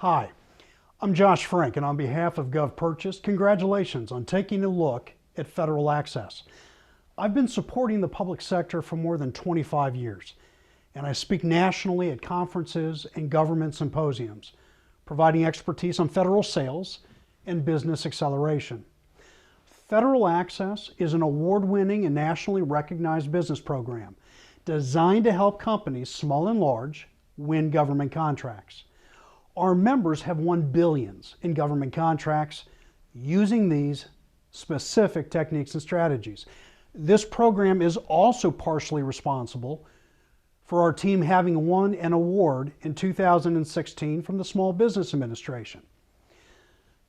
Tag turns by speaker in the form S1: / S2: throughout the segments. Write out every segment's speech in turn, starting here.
S1: Hi, I'm Josh Frank, and on behalf of GovPurchase, congratulations on taking a look at federal access. I've been supporting the public sector for more than 25 years, and I speak nationally at conferences and government symposiums, providing expertise on federal sales and business acceleration. Federal Access is an award-winning and nationally recognized business program designed to help companies, small and large, win government contracts. Our members have won billions in government contracts using these specific techniques and strategies. This program is also partially responsible for our team having won an award in 2016 from the Small Business Administration.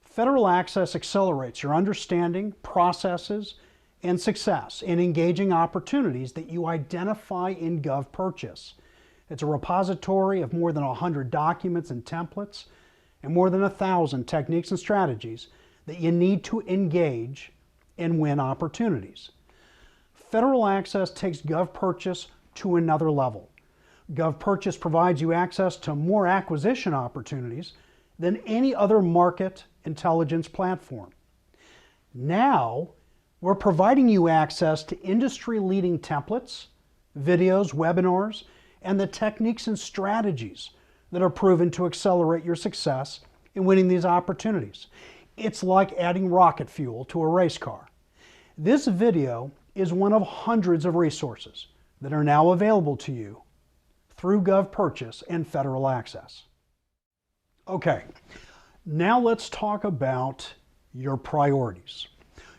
S1: Federal Access accelerates your understanding, processes, and success in engaging opportunities that you identify in GovPurchase. It's a repository of more than 100 documents and templates and more than 1,000 techniques and strategies that you need to engage and win opportunities. Federal Access takes GovPurchase to another level. GovPurchase provides you access to more acquisition opportunities than any other market intelligence platform. Now, we're providing you access to industry-leading templates, videos, webinars, and the techniques and strategies that are proven to accelerate your success in winning these opportunities. It's like adding rocket fuel to a race car. This video is one of hundreds of resources that are now available to you through GovPurchase and Federal Access. Okay, now let's talk about your priorities.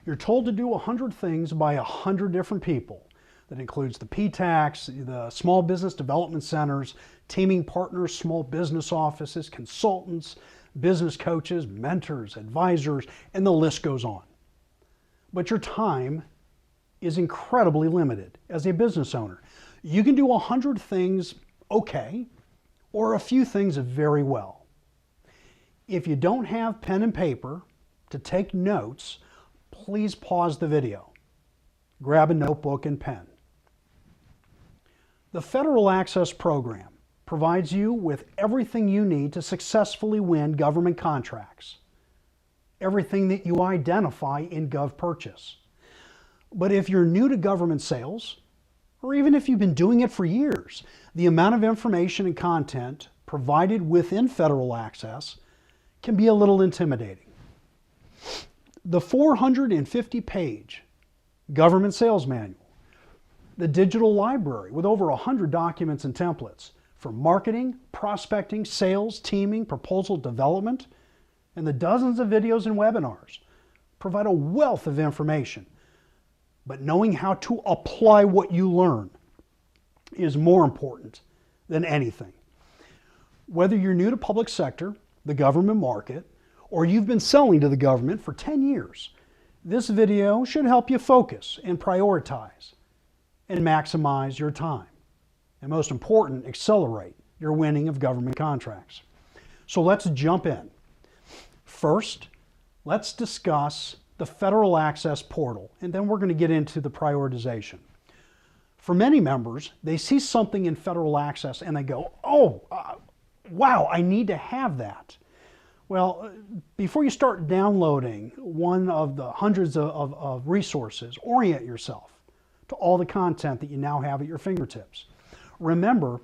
S1: You're told to do 100 things by 100 different people. That includes the PTACs, the small business development centers, teaming partners, small business offices, consultants, business coaches, mentors, advisors, and the list goes on. But your time is incredibly limited as a business owner. You can do 100 things okay, or a few things very well. If you don't have pen and paper to take notes, please pause the video. Grab a notebook and pen. The Federal Access Program provides you with everything you need to successfully win government contracts. Everything that you identify in GovPurchase. But if you're new to government sales, or even if you've been doing it for years, the amount of information and content provided within Federal Access can be a little intimidating. The 450-page Government Sales Manual, the digital library with over 100 documents and templates for marketing, prospecting, sales, teaming, proposal development, and the dozens of videos and webinars provide a wealth of information. But knowing how to apply what you learn is more important than anything. Whether you're new to public sector, the government market, or you've been selling to the government for 10 years, this video should help you focus and prioritize and maximize your time. And most important, accelerate your winning of government contracts. So let's jump in. First, let's discuss the Federal Access Portal, and then we're going to get into the prioritization. For many members, they see something in Federal Access and they go, wow, I need to have that. Well, before you start downloading one of the hundreds of resources, orient yourself to all the content that you now have at your fingertips. Remember,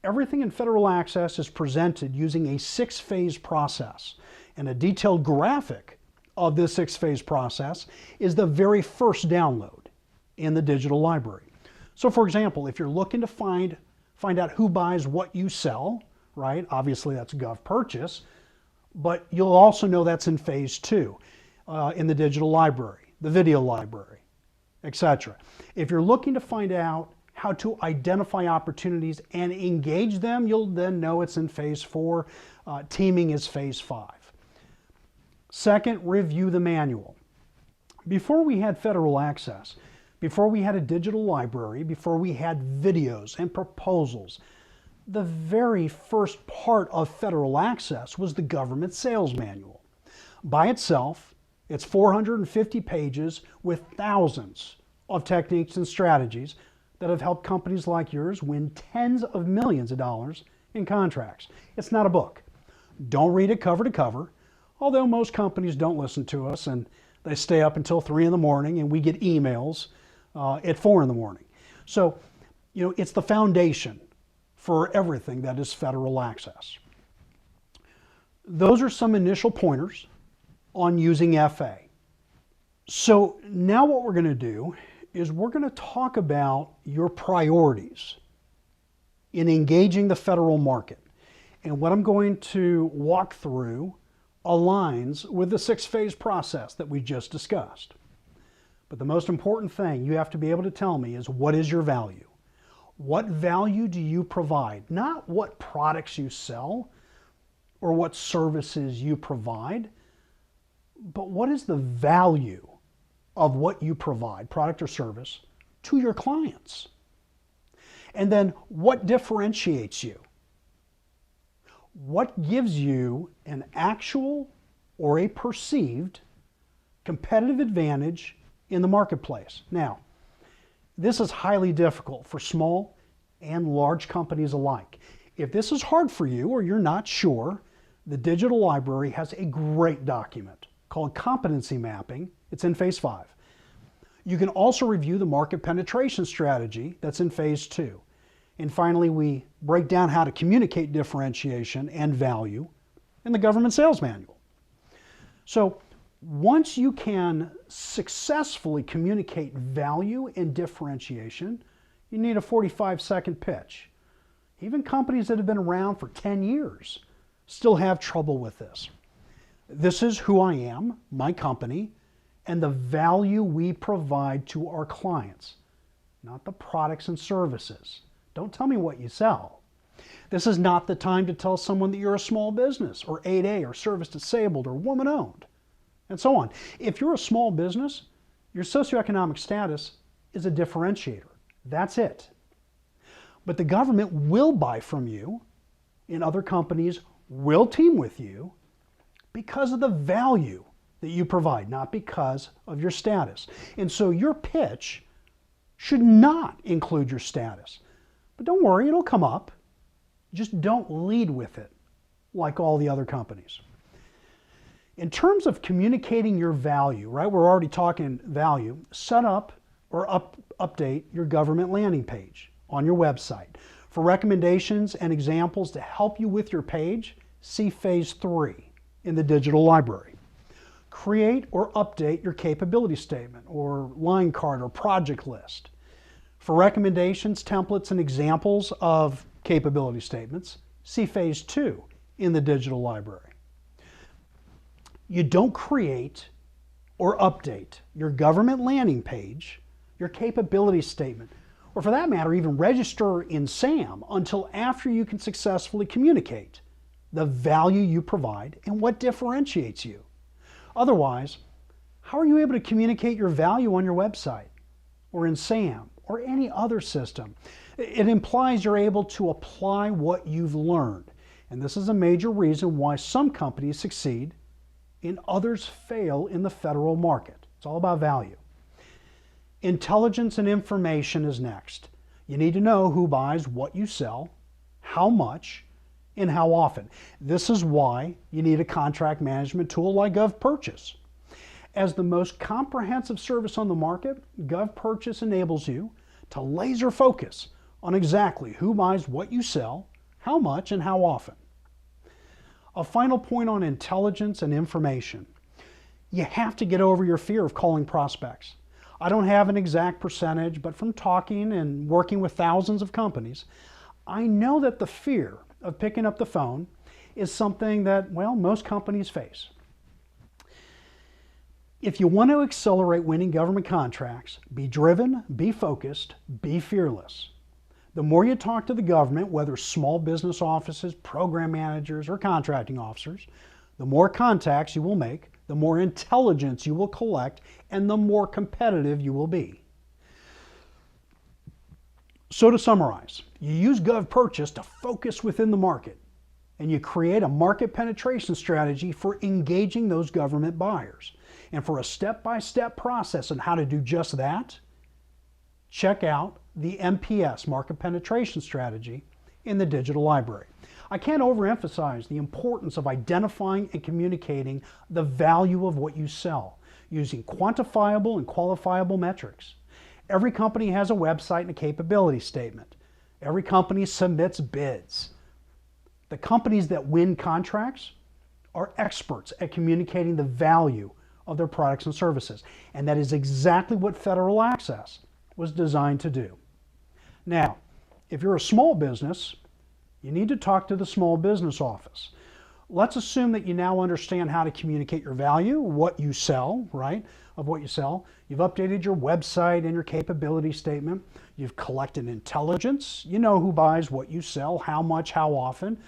S1: everything in Federal Access is presented using a 6-phase process, and a detailed graphic of this 6-phase process is the very first download in the digital library. So for example, if you're looking to find out who buys what you sell, right? Obviously that's GovPurchase, but you'll also know that's in phase 2 in the digital library, the video library, etc. If you're looking to find out how to identify opportunities and engage them, you'll then know it's in phase 4. Teaming is phase 5. Second, review the manual. Before we had Federal Access, before we had a digital library, before we had videos and proposals, the very first part of Federal Access was the Government Sales Manual. By itself, it's 450 pages with thousands of techniques and strategies that have helped companies like yours win tens of millions of dollars in contracts. It's not a book. Don't read it cover to cover, although most companies don't listen to us and they stay up until 3 in the morning and we get emails at 4 in the morning. So, it's the foundation for everything that is federal access. Those are some initial pointers on using FA. So now what we're going to do is we're going to talk about your priorities in engaging the federal market. And what I'm going to walk through aligns with the 6-phase process that we just discussed. But the most important thing you have to be able to tell me is, what is your value? What value do you provide? Not what products you sell or what services you provide, but what is the value of what you provide, product or service, to your clients? And then what differentiates you? What gives you an actual or a perceived competitive advantage in the marketplace? Now, this is highly difficult for small and large companies alike. If this is hard for you or you're not sure, the Digital Library has a great document called Competency Mapping. It's in Phase 5. You can also review the market penetration strategy that's in Phase 2. And finally, we break down how to communicate differentiation and value in the Government Sales Manual. So once you can successfully communicate value and differentiation, you need a 45-second pitch. Even companies that have been around for 10 years still have trouble with this. This is who I am, my company, and the value we provide to our clients, not the products and services. Don't tell me what you sell. This is not the time to tell someone that you're a small business or 8A or service disabled or woman owned, and so on. If you're a small business, your socioeconomic status is a differentiator. That's it. But the government will buy from you, and other companies will team with you because of the value that you provide, not because of your status. And so your pitch should not include your status. But don't worry, it'll come up. Just don't lead with it like all the other companies. In terms of communicating your value, right? We're already talking value. Set up or update your government landing page on your website. For recommendations and examples to help you with your page, see Phase 3 in the Digital Library. Create or update your capability statement or line card or project list. For recommendations, templates, and examples of capability statements, see Phase 2 in the Digital Library. You don't create or update your government landing page, your capability statement, or for that matter, even register in SAM until after you can successfully communicate the value you provide and what differentiates you. Otherwise, how are you able to communicate your value on your website or in SAM or any other system? It implies you're able to apply what you've learned. And this is a major reason why some companies succeed and others fail in the federal market. It's all about value. Intelligence and information is next. You need to know who buys what you sell, how much, and how often. This is why you need a contract management tool like GovPurchase. As the most comprehensive service on the market, GovPurchase enables you to laser focus on exactly who buys what you sell, how much, and how often. A final point on intelligence and information. You have to get over your fear of calling prospects. I don't have an exact percentage, but from talking and working with thousands of companies, I know that the fear of picking up the phone is something that, well, most companies face. If you want to accelerate winning government contracts, be driven, be focused, be fearless. The more you talk to the government, whether small business offices, program managers, or contracting officers, the more contacts you will make, the more intelligence you will collect, and the more competitive you will be. So to summarize, you use GovPurchase to focus within the market, and you create a market penetration strategy for engaging those government buyers. And for a step-by-step process on how to do just that, check out the MPS, Market Penetration Strategy, in the Digital Library. I can't overemphasize the importance of identifying and communicating the value of what you sell using quantifiable and qualifiable metrics. Every company has a website and a capability statement. Every company submits bids. The companies that win contracts are experts at communicating the value of their products and services. And that is exactly what Federal Access was designed to do. Now, if you're a small business, you need to talk to the small business office. Let's assume that you now understand how to communicate your value, what you sell, right, of what you sell. You've updated your website and your capability statement. You've collected intelligence. You know who buys what you sell, how much, how often.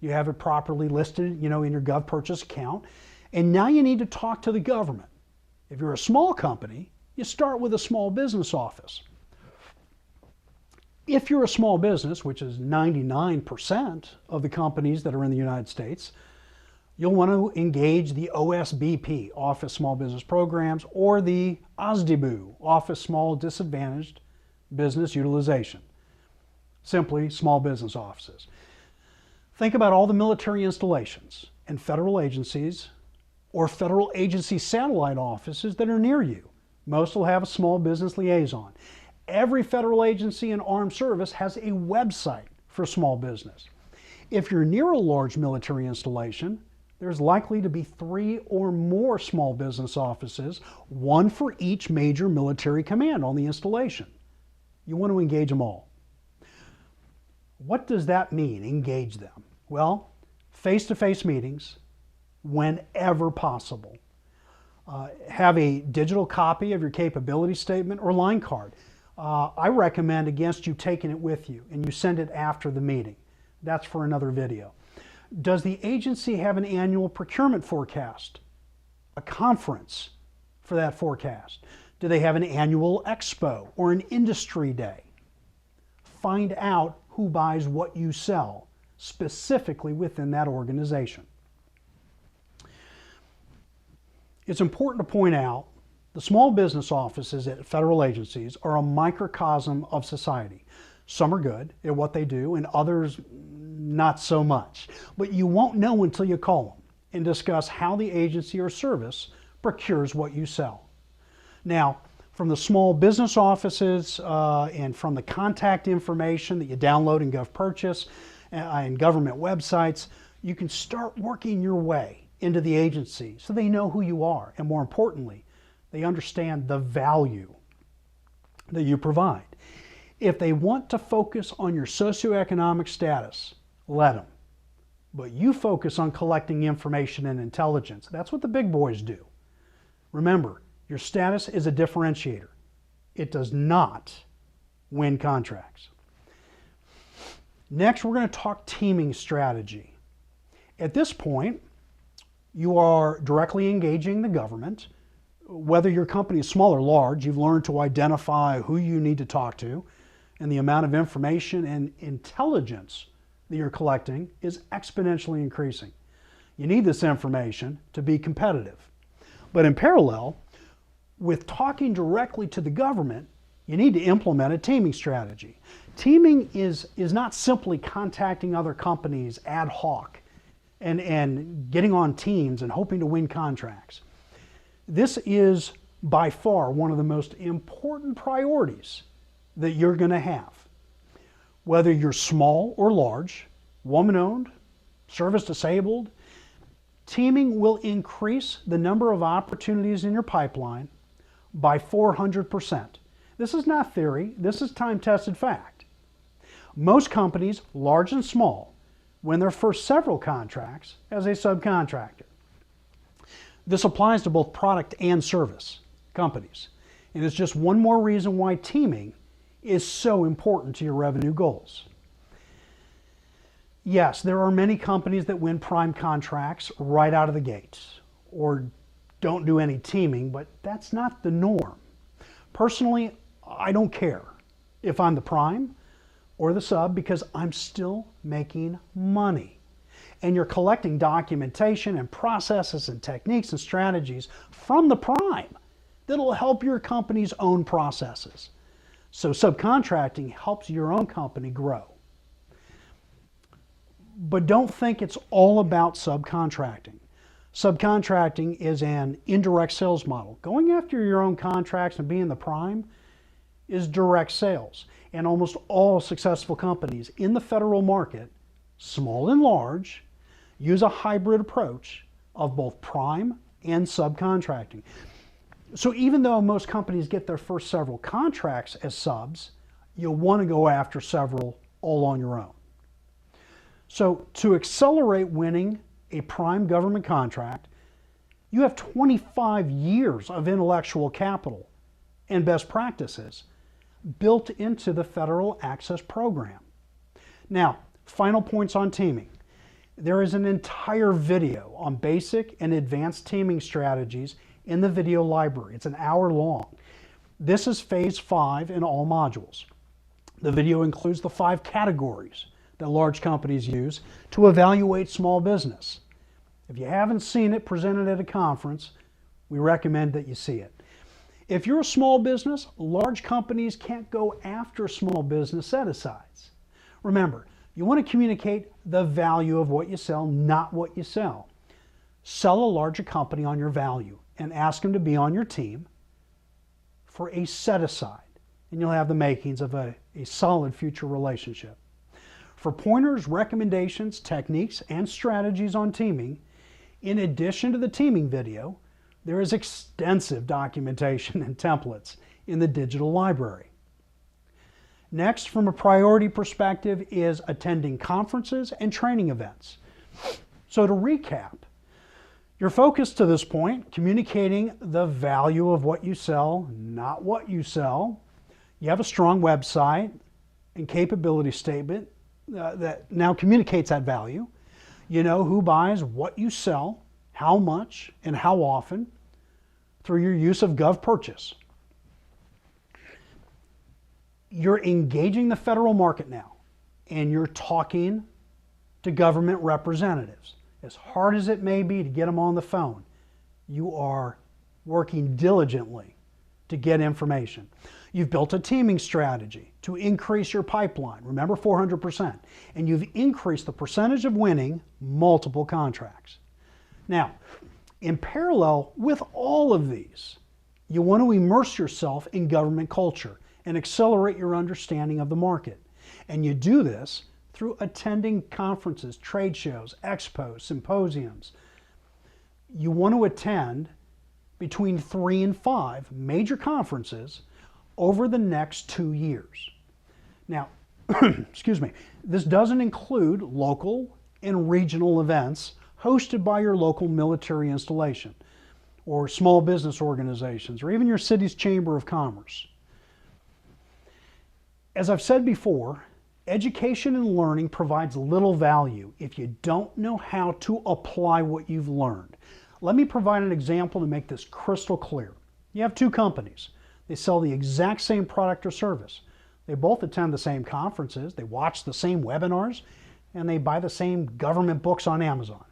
S1: You have it properly listed, in your GovPurchase account. And now you need to talk to the government. If you're a small company, you start with a small business office. If you're a small business, which is 99% of the companies that are in the United States, you'll want to engage the OSBP, Office Small Business Programs, or the OSDBU, Office Small Disadvantaged Business Utilization. Simply small business offices. Think about all the military installations and federal agencies or federal agency satellite offices that are near you. Most will have a small business liaison. Every federal agency and armed service has a website for small business. If you're near a large military installation, there's likely to be 3 or more small business offices, one for each major military command on the installation. You want to engage them all. What does that mean, engage them? Well, face-to-face meetings whenever possible. Have a digital copy of your capability statement or line card. I recommend against you taking it with you and you send it after the meeting. That's for another video. Does the agency have an annual procurement forecast? A conference for that forecast? Do they have an annual expo or an industry day? Find out who buys what you sell specifically within that organization. It's important to point out the small business offices at federal agencies are a microcosm of society. Some are good at what they do and others not so much. But you won't know until you call them and discuss how the agency or service procures what you sell. Now, from the small business offices and from the contact information that you download in GovPurchase and government websites, you can start working your way into the agency so they know who you are, and more importantly, they understand the value that you provide. If they want to focus on your socioeconomic status, let them. But you focus on collecting information and intelligence. That's what the big boys do. Remember, your status is a differentiator. It does not win contracts. Next, we're going to talk teaming strategy. At this point, you are directly engaging the government. Whether your company is small or large, you've learned to identify who you need to talk to, and the amount of information and intelligence that you're collecting is exponentially increasing. You need this information to be competitive. But in parallel, with talking directly to the government, you need to implement a teaming strategy. Teaming is not simply contacting other companies ad hoc and getting on teams and hoping to win contracts. This is by far one of the most important priorities that you're going to have. Whether you're small or large, woman-owned, service-disabled, teaming will increase the number of opportunities in your pipeline by 400%. This is not theory, this is time-tested fact. Most companies, large and small, win their first several contracts as a subcontractor. This applies to both product and service companies. And it's just one more reason why teaming is so important to your revenue goals. Yes, there are many companies that win prime contracts right out of the gates or don't do any teaming, but that's not the norm. Personally, I don't care if I'm the prime or the sub because I'm still making money. And you're collecting documentation and processes and techniques and strategies from the prime that'll help your company's own processes. So subcontracting helps your own company grow. But don't think it's all about subcontracting. Subcontracting is an indirect sales model. Going after your own contracts and being the prime is direct sales. And almost all successful companies in the federal market, small and large, use a hybrid approach of both prime and subcontracting. So even though most companies get their first several contracts as subs, you'll want to go after several all on your own. So to accelerate winning a prime government contract, you have 25 years of intellectual capital and best practices built into the Federal Access Program. Now, final points on teaming. There is an entire video on basic and advanced teaming strategies in the video library. It's an hour long. This is phase 5 in all modules. The video includes the 5 categories that large companies use to evaluate small business. If you haven't seen it presented at a conference, we recommend that you see it. If you're a small business, large companies can't go after small business set-asides. Remember, you want to communicate the value of what you sell, not what you sell. Sell a larger company on your value and ask them to be on your team for a set-aside, and you'll have the makings of a solid future relationship. For pointers, recommendations, techniques, and strategies on teaming, in addition to the teaming video, there is extensive documentation and templates in the digital library. Next, from a priority perspective, is attending conferences and training events. So to recap, your focus to this point, communicating the value of what you sell, not what you sell. You have a strong website and capability statement that now communicates that value. You know who buys what you sell, how much, and how often through your use of GovPurchase. You're engaging the federal market now, and you're talking to government representatives. As hard as it may be to get them on the phone, you are working diligently to get information. You've built a teaming strategy to increase your pipeline. Remember, 400%. And you've increased the percentage of winning multiple contracts. Now, in parallel with all of these, you want to immerse yourself in government culture and accelerate your understanding of the market. And you do this through attending conferences, trade shows, expos, symposiums. You want to attend between 3 and 5 major conferences over the next 2 years. Now, excuse me, this doesn't include local and regional events hosted by your local military installation or small business organizations or even your city's Chamber of Commerce. As I've said before, education and learning provides little value if you don't know how to apply what you've learned. Let me provide an example to make this crystal clear. You have 2 companies. They sell the exact same product or service. They both attend the same conferences, they watch the same webinars, and they buy the same government books on Amazon.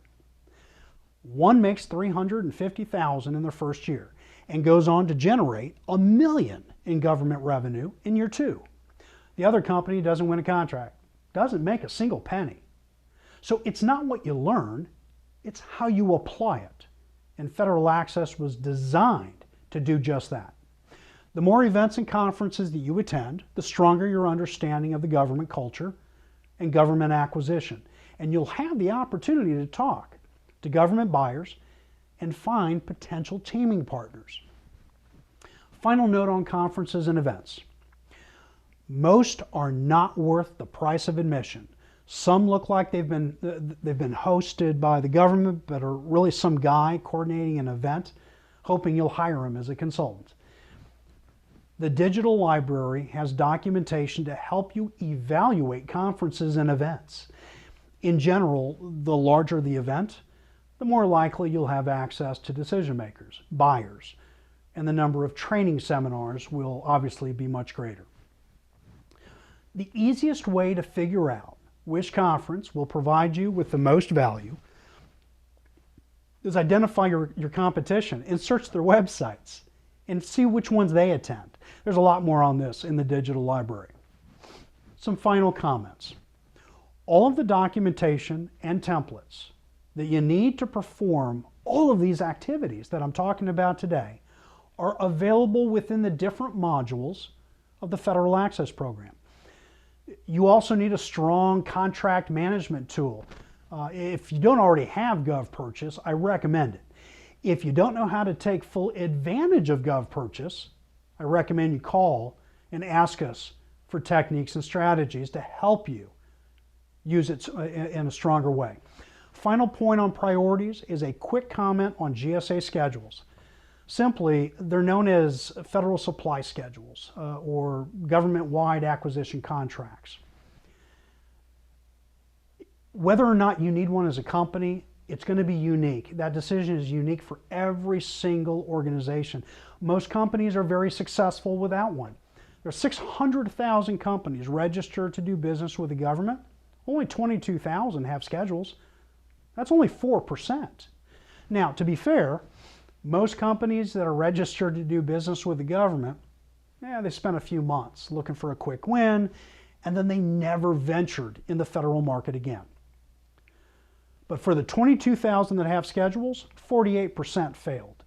S1: One makes $350,000 in their first year and goes on to generate $1 million in government revenue in year 2. The other company doesn't win a contract, doesn't make a single penny. So it's not what you learn, it's how you apply it. And Federal Access was designed to do just that. The more events and conferences that you attend, the stronger your understanding of the government culture and government acquisition. And you'll have the opportunity to talk to government buyers and find potential teaming partners. Final note on conferences and events. Most are not worth the price of admission. Some look like they've been hosted by the government, but are really some guy coordinating an event, hoping you'll hire him as a consultant. The digital library has documentation to help you evaluate conferences and events. In general, the larger the event, the more likely you'll have access to decision makers, buyers, and the number of training seminars will obviously be much greater. The easiest way to figure out which conference will provide you with the most value is identify your competition and search their websites and see which ones they attend. There's a lot more on this in the digital library. Some final comments. All of the documentation and templates that you need to perform all of these activities that I'm talking about today are available within the different modules of the Federal Access Program. You also need a strong contract management tool. If you don't already have GovPurchase, I recommend it. If you don't know how to take full advantage of GovPurchase, I recommend you call and ask us for techniques and strategies to help you use it in a stronger way. Final point on priorities is a quick comment on GSA schedules. Simply, they're known as federal supply schedules or government-wide acquisition contracts. Whether or not you need one as a company, it's going to be unique. That decision is unique for every single organization. Most companies are very successful without one. There are 600,000 companies registered to do business with the government. Only 22,000 have schedules. That's only 4%. Now, to be fair, most companies that are registered to do business with the government, they spent a few months looking for a quick win, and then they never ventured in the federal market again. But for the 22,000 that have schedules, 48% failed.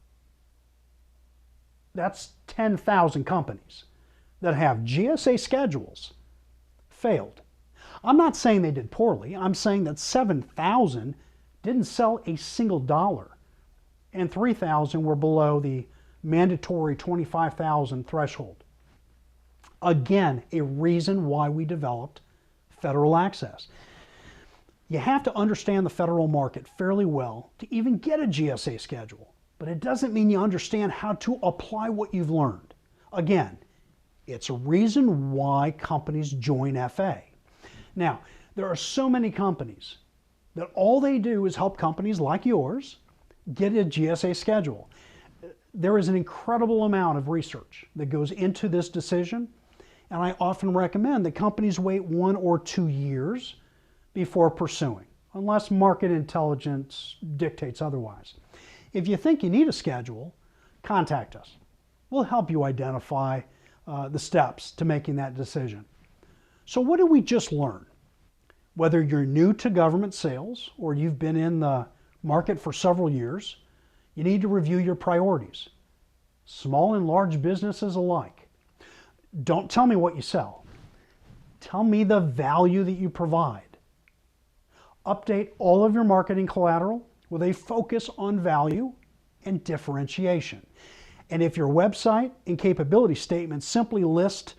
S1: That's 10,000 companies that have GSA schedules failed. I'm not saying they did poorly. I'm saying that 7,000 didn't sell a single dollar, and 3,000 were below the mandatory 25,000 threshold. Again, a reason why we developed Federal Access. You have to understand the federal market fairly well to even get a GSA schedule, but it doesn't mean you understand how to apply what you've learned. Again, it's a reason why companies join FA. Now, there are so many companies that all they do is help companies like yours get a GSA schedule. There is an incredible amount of research that goes into this decision, and I often recommend that companies wait 1 or 2 years before pursuing, unless market intelligence dictates otherwise. If you think you need a schedule, contact us. We'll help you identify the steps to making that decision. So what did we just learn? Whether you're new to government sales or you've been in the market for several years, you need to review your priorities, small and large businesses alike. Don't tell me what you sell. Tell me the value that you provide. Update all of your marketing collateral with a focus on value and differentiation. And if your website and capability statements simply list,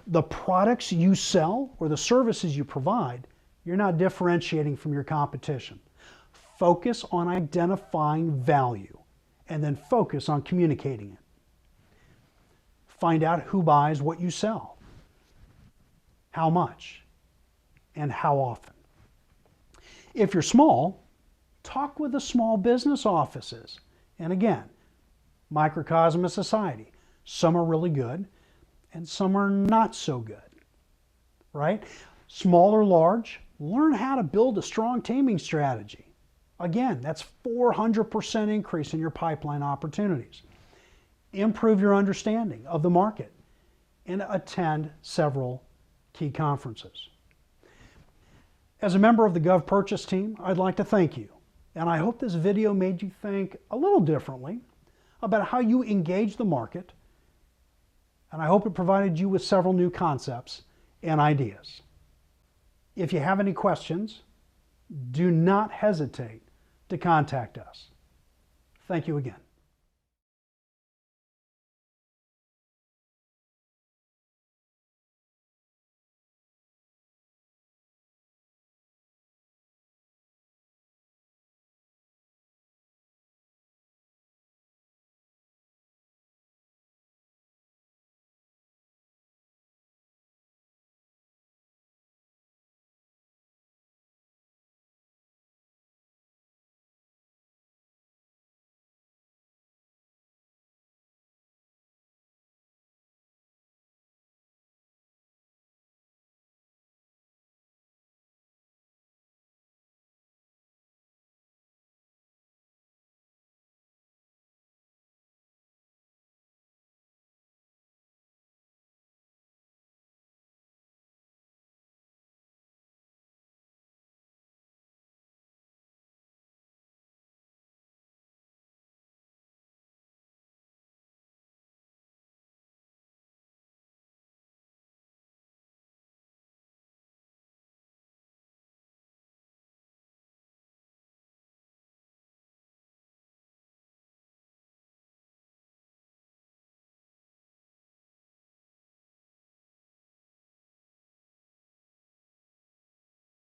S1: the products you sell or the services you provide, you're not differentiating from your competition. Focus on identifying value and then focus on communicating it. Find out who buys what you sell, how much, and how often. If you're small, talk with the small business offices. And again, microcosm of society. Some are really good and some are not so good, right? Small or large, learn how to build a strong teaming strategy. Again, that's 400% increase in your pipeline opportunities. Improve your understanding of the market and attend several key conferences. As a member of the GovPurchase team, I'd like to thank you. And I hope this video made you think a little differently about how you engage the market. And I hope it provided you with several new concepts and ideas. If you have any questions, do not hesitate to contact us. Thank you again.